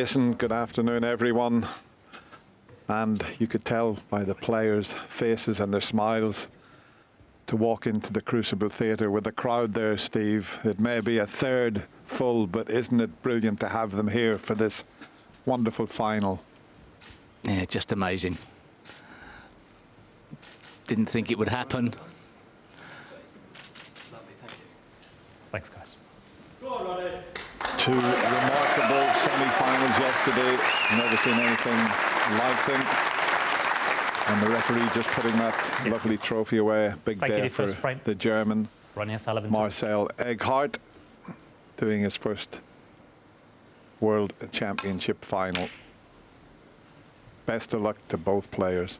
Jason, good afternoon, everyone. And you could tell by the players' faces and their smiles to walk into the Crucible Theatre with the crowd there, Steve. It may be a third full, but isn't it brilliant to have them here for this wonderful final? Yeah, just amazing. Didn't think it would happen. Lovely, thank you. Thanks, guys. Go on, Ronnie. Two remarkable semi-finals yesterday. Never seen anything like them. And the referee just putting that lovely trophy away. Big day for the German. Ronnie Sullivan. Marcel Egghardt doing his first World Championship final. Best of luck to both players.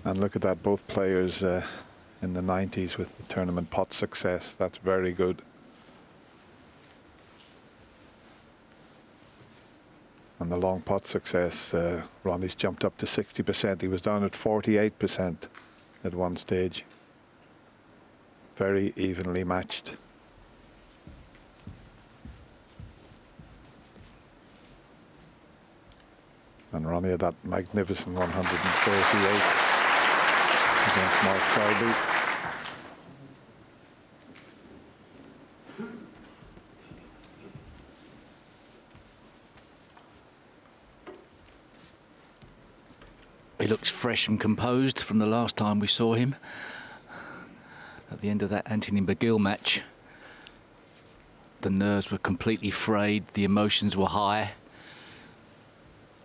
And look at that, both players in the 90s with the tournament pot success. That's very good. And the long pot success, Ronnie's jumped up to 60%. He was down at 48% at one stage. Very evenly matched. And Ronnie had that magnificent 138. Against Mark Selby. He looks fresh and composed from the last time we saw him. At the end of that Anthony McGill match, the nerves were completely frayed, the emotions were high.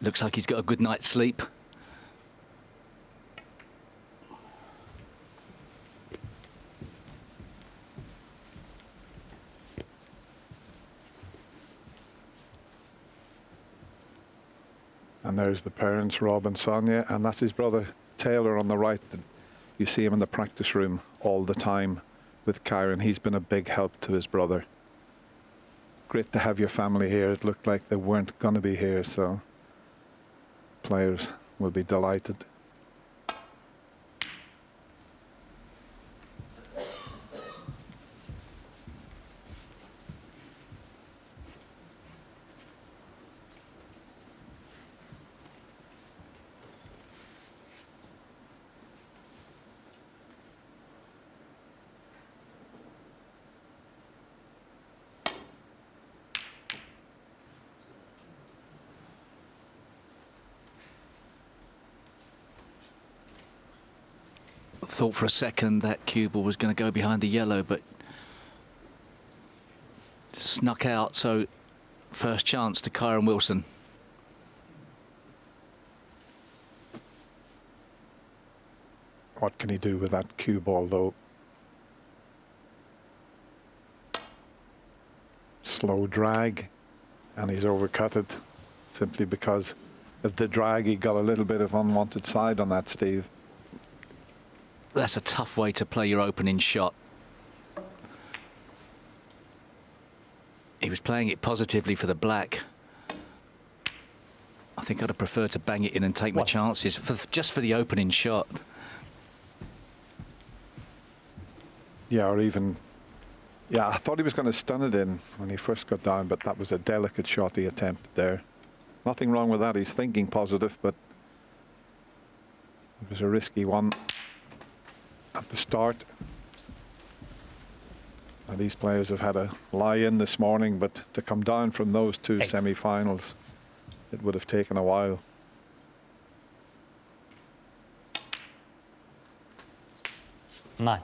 Looks like he's got a good night's sleep. And there's the parents, Rob and Sonia, and that's his brother Taylor on the right. You see him in the practice room all the time with Kyron. He's been a big help to his brother. Great to have your family here. It looked like they weren't going to be here, so players will be delighted. Thought for a second that cue ball was going to go behind the yellow, but snuck out. So first chance to Kyron Wilson. What can he do with that cue ball, though? Slow drag, and he's overcut it simply because of the drag. He got a little bit of unwanted side on that, Steve. That's a tough way to play your opening shot. He was playing it positively for the black. I think I'd have preferred to bang it in and take my chances just for the opening shot. Yeah, or even, yeah, I thought he was going to stun it in when he first got down, but that was a delicate shot he attempted there. Nothing wrong with that. He's thinking positive, but it was a risky one at the start. Now, these players have had a lie-in this morning, but to come down from those two semi-finals, it would have taken a while. Nine.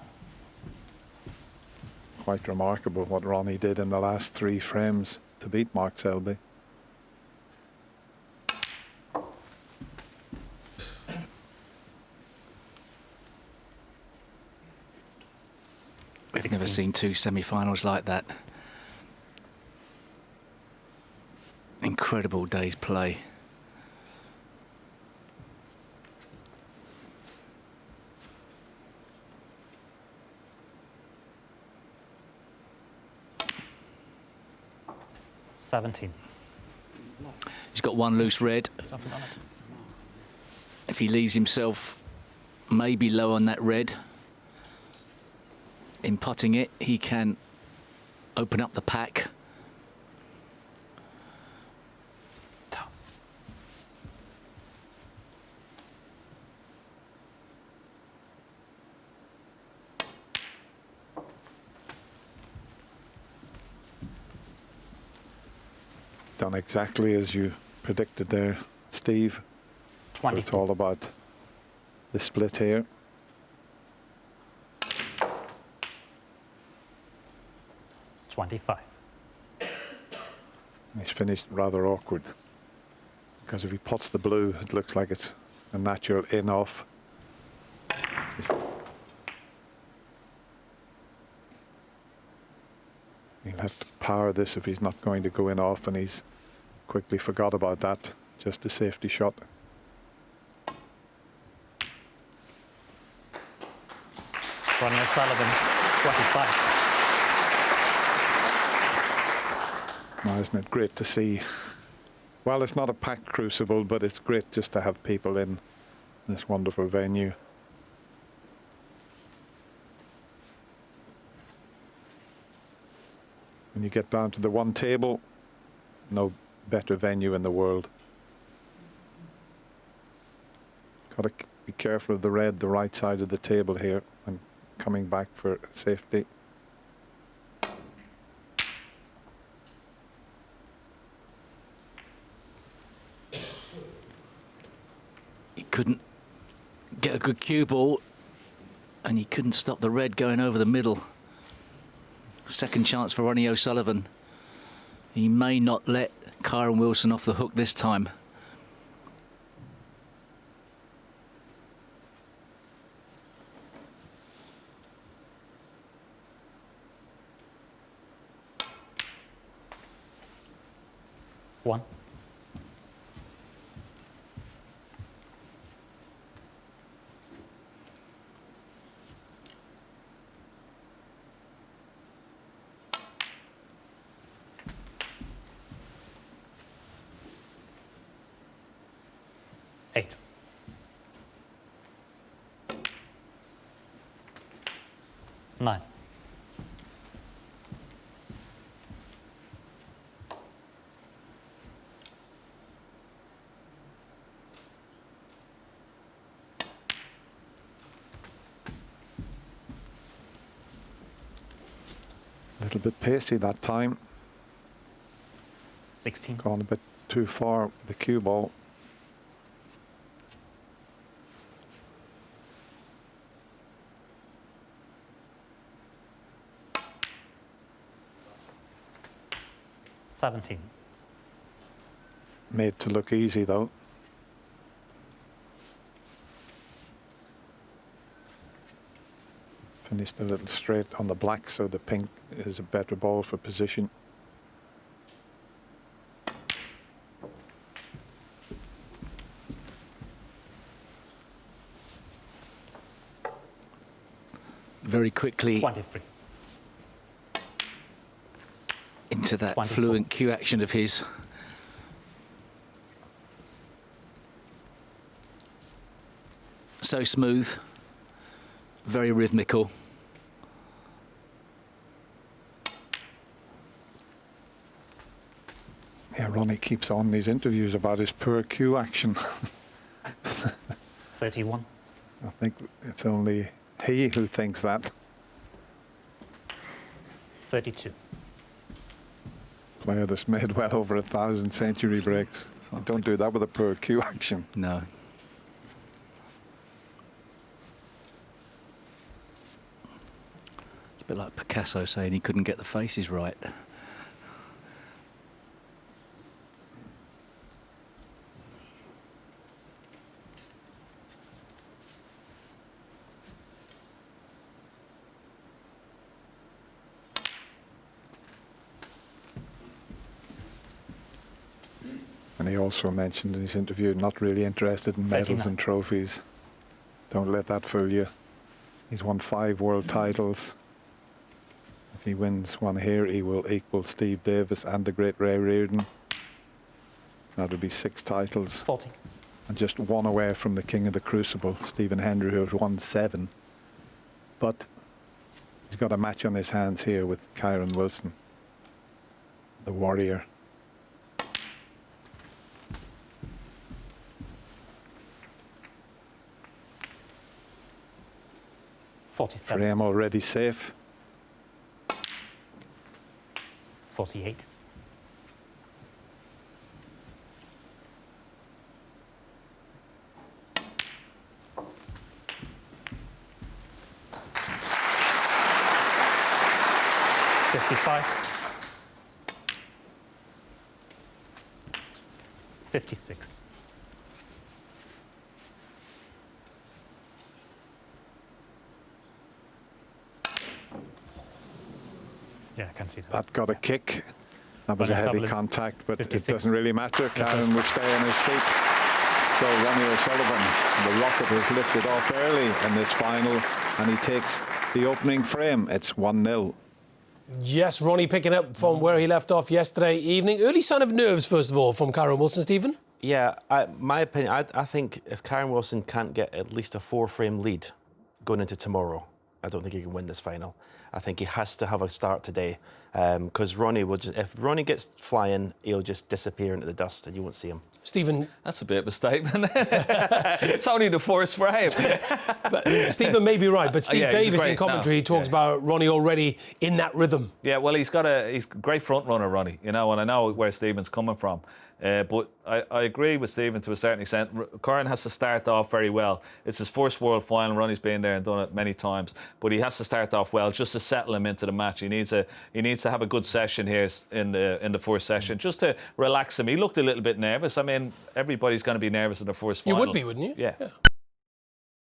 Quite remarkable what Ronnie did in the last 3 frames to beat Mark Selby. I've never seen 2 semi-finals like that. Incredible day's play. $17. He's got 1 loose red. Something on it. If he leaves himself maybe low on that red, in putting it, he can open up the pack. Done exactly as you predicted there, Steve. It's 24. all about the split here. $25. He's finished rather awkward because if he puts the blue, it looks like it's a natural in-off. Just he'll have to power this if he's not going to go in off, and he's quickly forgot about that. Just a safety shot. Ronnie O'Sullivan, 25. Now, isn't it great to see? Well, it's not a packed crucible, but it's great just to have people in this wonderful venue. When you get down to the one table, no better venue in the world. Got to be careful of the red, the right side of the table here, and coming back for safety. He couldn't get a good cue ball, and he couldn't stop the red going over the middle. Second chance for Ronnie O'Sullivan. He may not let Kyron Wilson off the hook this time. One. Eight. Nine. A little bit pacey that time. 16. Gone a bit too far with the cue ball. $17. Made to look easy though. Finished a little straight on the black, so the pink is a better ball for position. Very quickly 23. into that 24. fluent cue action of his. So smooth, very rhythmical. Yeah, Ronnie keeps on these interviews about his poor cue action. 31. I think it's only he who thinks that. 32. Player that's made well over 1,000 century breaks. You don't do that with a poor cue action. No. It's a bit like Picasso saying he couldn't get the faces right. And he also mentioned in his interview, not really interested in medals 39. and trophies. Don't let that fool you. He's won 5 world titles. If he wins one here, he will equal Steve Davis and the great Ray Reardon. That would be 6 titles. 40. And just 1 away from the king of the crucible, Stephen Hendry, who has won 7. But He's got a match on his hands here with Kyron Wilson, the warrior. Frame already safe. 48. $55. 56. Yeah, I can see that. That got a kick. That was a Ronnie heavy O'Sullivan, contact, but 56. it doesn't really matter. Karen will stay in his seat. So Ronnie O'Sullivan, the rocket is lifted off early in this final, and he takes the opening frame. It's 1-0. Yes, Ronnie picking up from where he left off yesterday evening. Early sign of nerves, first of all, from Kyron Wilson, Stephen? Yeah, my opinion, I think if Kyron Wilson can't get at least a 4-frame lead going into tomorrow, I don't think he can win this final. I think he has to have a start today, because Ronnie will just, if Ronnie gets flying, he'll just disappear into the dust and you won't see him. Stephen. That's a bit of a statement. It's only the first frame. But Stephen may be right, but Steve Yeah, Davis great in commentary now. talks about Ronnie already in that rhythm. Yeah, well, he's a great front runner, Ronnie, you know, and I know where Stephen's coming from. But I agree with Stephen to a certain extent. Curran has to start off very well. It's his first World Final. Ronnie's been there and done it many times, but he has to start off well just to settle him into the match. He needs to have a good session here in the first session, just to relax him. He looked a little bit nervous. I mean, everybody's going to be nervous in the first final. You would be, wouldn't you? Yeah.